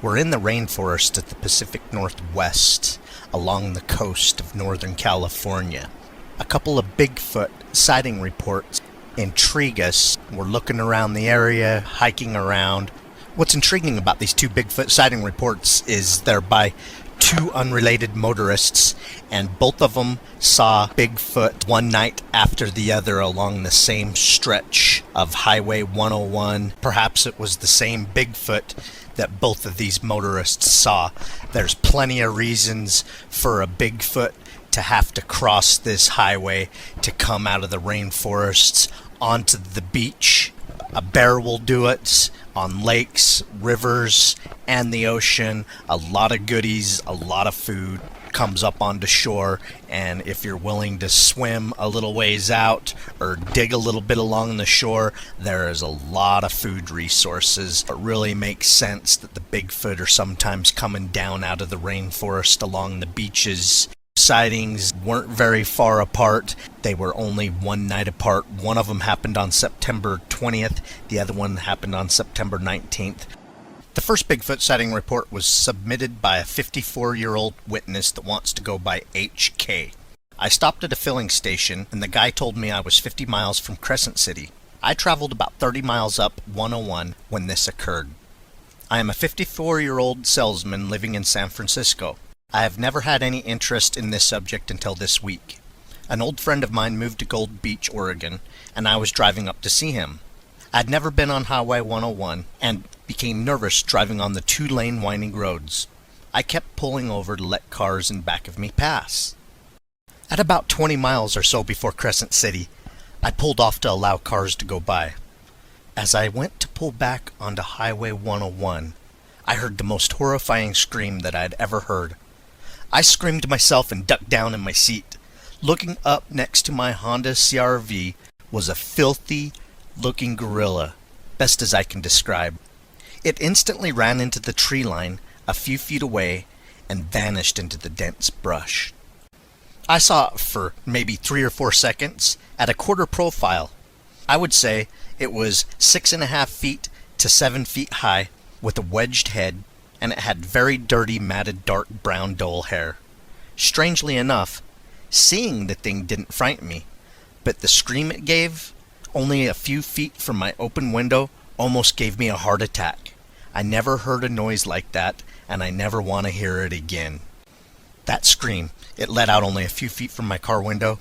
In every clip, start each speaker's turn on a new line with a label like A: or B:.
A: We're in the rainforest of the Pacific Northwest, along the coast of Northern California. A couple of Bigfoot sighting reports intrigue us. We're looking around the area, hiking around. What's intriguing about these two Bigfoot sighting reports is they're by two unrelated motorists, and both of them saw Bigfoot one night after the other along the same stretch of Highway 101. Perhaps it was the same Bigfoot that both of these motorists saw. There's plenty of reasons for a Bigfoot to have to cross this highway to come out of the rainforests onto the beach. A bear will do it on lakes, rivers, and the ocean. A lot of goodies, a lot of food comes up onto shore, and if you're willing to swim a little ways out or dig a little bit along the shore, there is a lot of food resources. It really makes sense that the Bigfoot are sometimes coming down out of the rainforest along the beaches. Sightings weren't very far apart. They were only one night apart. One of them happened on September 20th. The other one happened on September 19th. The first Bigfoot sighting report was submitted by a 54-year-old witness that wants to go by HK. I stopped at a filling station, and the guy told me I was 50 miles from Crescent City. I traveled about 30 miles up 101 when this occurred. I am a 54-year-old salesman living in San Francisco. I have never had any interest in this subject until this week. An old friend of mine moved to Gold Beach, Oregon, and I was driving up to see him. I'd never been on Highway 101 and became nervous driving on the two-lane winding roads. I kept pulling over to let cars in back of me pass. At about 20 miles or so before Crescent City, I pulled off to allow cars to go by. As I went to pull back onto Highway 101, I heard the most horrifying scream that I'd ever heard. I screamed myself and ducked down in my seat. Looking up next to my Honda CR-V was a filthy-looking gorilla, best as I can describe. It instantly ran into the tree line a few feet away and vanished into the dense brush. I saw it for maybe 3 or 4 seconds at a quarter profile. I would say it was 6.5 feet to 7 feet high with a wedged head, and it had very dirty, matted, dark brown dull hair. Strangely enough, seeing the thing didn't frighten me, but the scream it gave, only a few feet from my open window, almost gave me a heart attack. I never heard a noise like that, and I never want to hear it again. That scream, it let out only a few feet from my car window,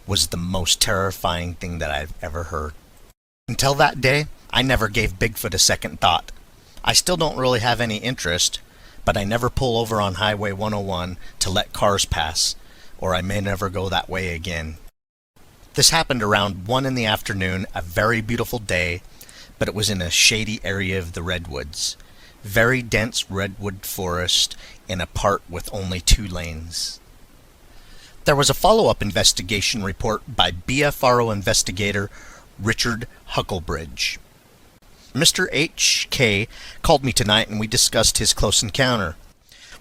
A: was the most terrifying thing that I've ever heard. Until that day, I never gave Bigfoot a second thought. I still don't really have any interest, but I never pull over on Highway 101 to let cars pass, or I may never go that way again. This happened around 1 in the afternoon, a very beautiful day, but it was in a shady area of the redwoods. Very dense redwood forest in a part with only 2 lanes. There was a follow-up investigation report by BFRO investigator Richard Hucklebridge. Mr. H.K. called me tonight and we discussed his close encounter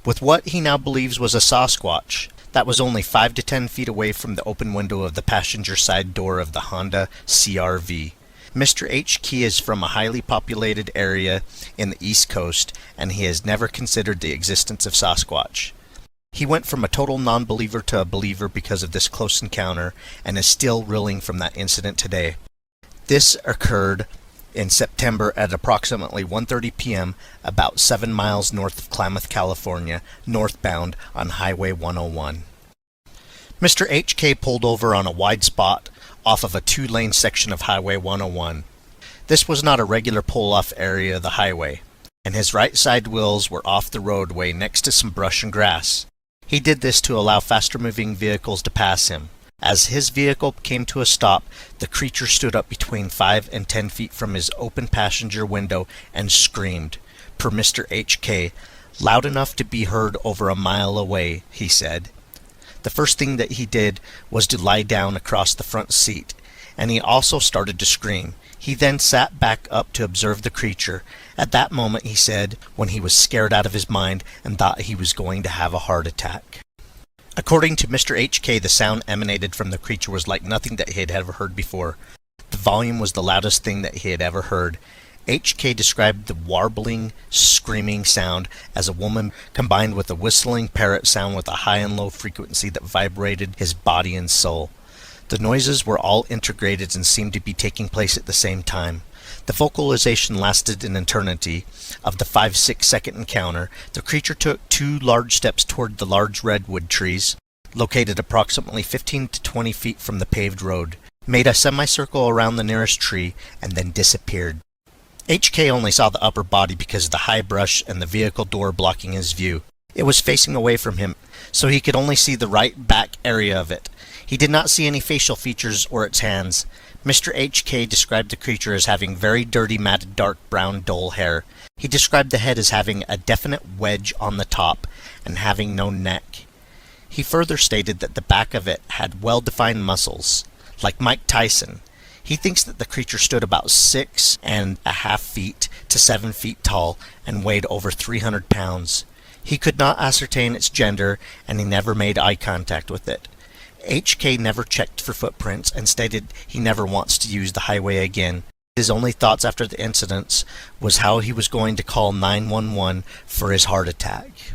A: with what he now believes was a Sasquatch that was only 5 to 10 feet away from the open window of the passenger side door of the Honda CR-V. Mr. H.K. is from a highly populated area in the East Coast, and he has never considered the existence of Sasquatch. He went from a total non-believer to a believer because of this close encounter and is still reeling from that incident today. This occurred in September at approximately 1:30 p.m. about 7 miles north of Klamath, California, northbound on Highway 101. Mr. H.K. pulled over on a wide spot off of a 2-lane section of Highway 101. This was not a regular pull-off area of the highway, and his right side wheels were off the roadway next to some brush and grass. He did this to allow faster-moving vehicles to pass him. As his vehicle came to a stop, the creature stood up between 5 and 10 feet from his open passenger window and screamed, per Mr. H.K., loud enough to be heard over a mile away, he said. The first thing that he did was to lie down across the front seat, and he also started to scream. He then sat back up to observe the creature. At that moment, he said, when he was scared out of his mind and thought he was going to have a heart attack. According to Mr. H.K., the sound emanated from the creature was like nothing that he had ever heard before. The volume was the loudest thing that he had ever heard, HK described the warbling, screaming sound as a woman combined with a whistling parrot sound with a high and low frequency that vibrated his body and soul. The noises were all integrated and seemed to be taking place at the same time. The vocalization lasted an eternity. Of the 5-6 second encounter, the creature took 2 large steps toward the large redwood trees, located approximately 15 to 20 feet from the paved road, made a semicircle around the nearest tree, and then disappeared. HK only saw the upper body because of the high brush and the vehicle door blocking his view. It was facing away from him, so he could only see the right back area of it. He did not see any facial features or its hands. Mr. HK described the creature as having very dirty, matted, dark brown, dull hair. He described the head as having a definite wedge on the top and having no neck. He further stated that the back of it had well-defined muscles, like Mike Tyson. He thinks that the creature stood about 6.5 feet to 7 feet tall and weighed over 300 pounds. He could not ascertain its gender, and he never made eye contact with it. HK never checked for footprints and stated he never wants to use the highway again. His only thoughts after the incidents was how he was going to call 911 for his heart attack.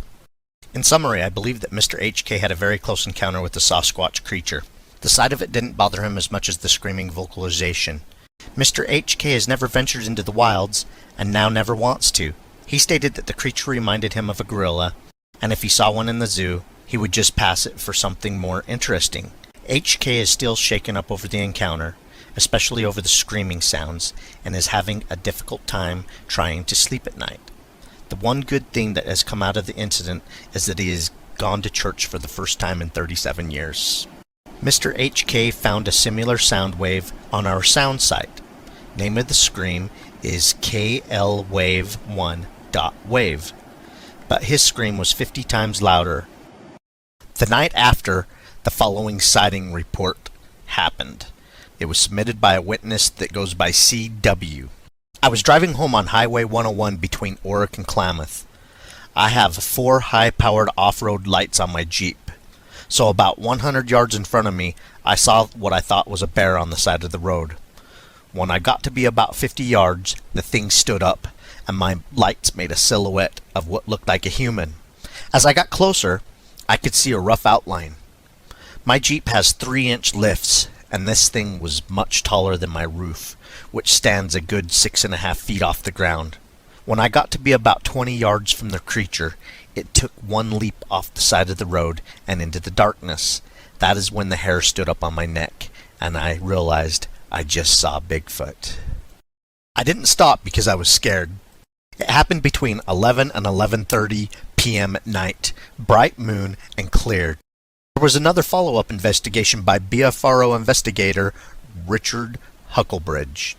A: In summary, I believe that Mr. HK had a very close encounter with the Sasquatch creature. The sight of it didn't bother him as much as the screaming vocalization. Mr. HK has never ventured into the wilds, and now never wants to. He stated that the creature reminded him of a gorilla, and if he saw one in the zoo, he would just pass it for something more interesting. HK is still shaken up over the encounter, especially over the screaming sounds, and is having a difficult time trying to sleep at night. The one good thing that has come out of the incident is that he has gone to church for the first time in 37 years. Mr. HK found a similar sound wave on our sound site. Name of the scream is KLWave1.wave, but his scream was 50 times louder. The night after, the following sighting report happened. It was submitted by a witness that goes by CW. I was driving home on Highway 101 between Orick and Klamath. I have 4 high-powered off-road lights on my Jeep. So about 100 yards in front of me, I saw what I thought was a bear on the side of the road. When I got to be about 50 yards, the thing stood up, and my lights made a silhouette of what looked like a human. As I got closer, I could see a rough outline. My Jeep has 3-inch lifts, and this thing was much taller than my roof, which stands a good 6.5 feet off the ground. When I got to be about 20 yards from the creature, it took one leap off the side of the road and into the darkness. That is when the hair stood up on my neck, and I realized I just saw Bigfoot. I didn't stop because I was scared. It happened between 11 and 11:30 p.m. at night, bright moon and cleared. There was another follow-up investigation by BFRO investigator Richard Hucklebridge.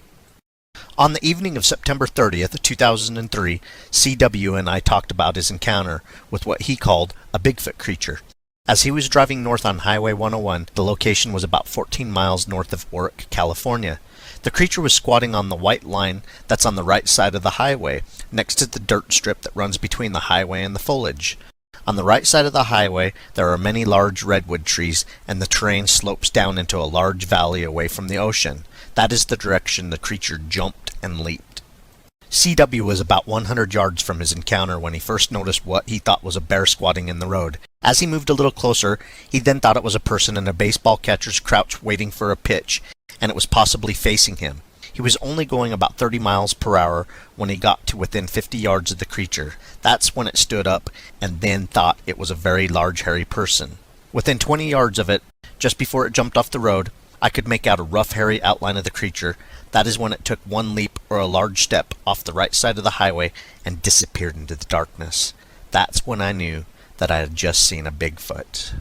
A: On the evening of September 30th, 2003, CW and I talked about his encounter with what he called a Bigfoot creature. As he was driving north on Highway 101, the location was about 14 miles north of Orick, California. The creature was squatting on the white line that's on the right side of the highway, next to the dirt strip that runs between the highway and the foliage. On the right side of the highway, there are many large redwood trees, and the terrain slopes down into a large valley away from the ocean. That is the direction the creature jumped and leaped. CW was about 100 yards from his encounter when he first noticed what he thought was a bear squatting in the road. As he moved a little closer, he then thought it was a person in a baseball catcher's crouch waiting for a pitch, and it was possibly facing him. He was only going about 30 miles per hour when he got to within 50 yards of the creature. That's when it stood up and then thought it was a very large hairy person. Within 20 yards of it, just before it jumped off the road, I could make out a rough hairy outline of the creature. That is when it took one leap or a large step off the right side of the highway and disappeared into the darkness. That's when I knew that I had just seen a Bigfoot.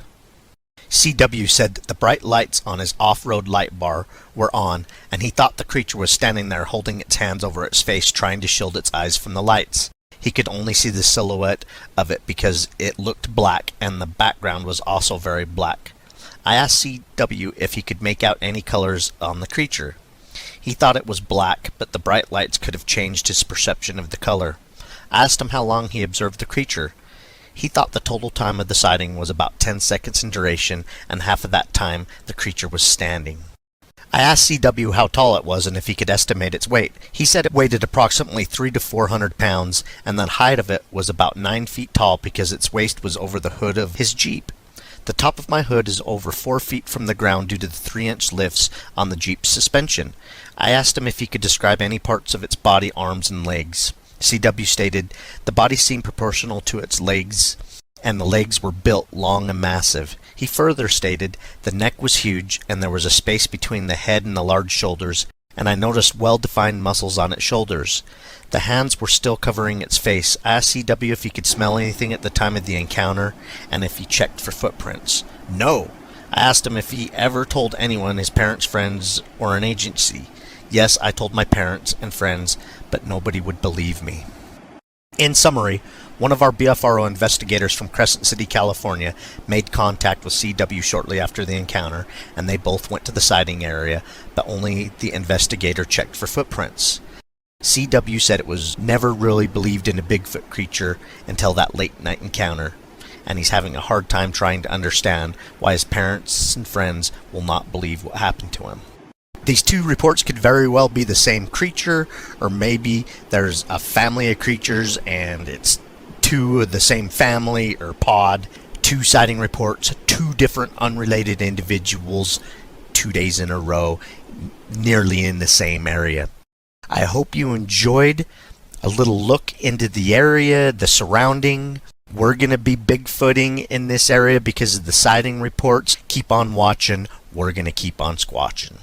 A: CW said that the bright lights on his off-road light bar were on, and he thought the creature was standing there holding its hands over its face trying to shield its eyes from the lights. He could only see the silhouette of it because it looked black and the background was also very black. I asked CW if he could make out any colors on the creature. He thought it was black, but the bright lights could have changed his perception of the color. I asked him how long he observed the creature. He thought the total time of the sighting was about 10 seconds in duration, and half of that time the creature was standing. I asked CW how tall it was and if he could estimate its weight. He said it weighed approximately 300 to 400 pounds, and the height of it was about 9 feet tall because its waist was over the hood of his Jeep. The top of my hood is over 4 feet from the ground due to the 3-inch lifts on the Jeep's suspension. I asked him if he could describe any parts of its body, arms, and legs. CW stated, the body seemed proportional to its legs, and the legs were built long and massive. He further stated, the neck was huge, and there was a space between the head and the large shoulders, and I noticed well-defined muscles on its shoulders. The hands were still covering its face. I asked CW if he could smell anything at the time of the encounter, and if he checked for footprints. No! I asked him if he ever told anyone, his parents, friends, or an agency. Yes, I told my parents and friends, but nobody would believe me. In summary, one of our BFRO investigators from Crescent City, California, made contact with CW shortly after the encounter, and they both went to the sighting area, but only the investigator checked for footprints. CW said it was never really believed in a Bigfoot creature until that late night encounter, and he's having a hard time trying to understand why his parents and friends will not believe what happened to him. These two reports could very well be the same creature, or maybe there's a family of creatures and it's two of the same family or pod. 2 sighting reports, 2 different unrelated individuals, 2 days in a row, nearly in the same area. I hope you enjoyed a little look into the area, the surrounding. We're going to be Bigfooting in this area because of the sighting reports. Keep on watching. We're going to keep on squatching.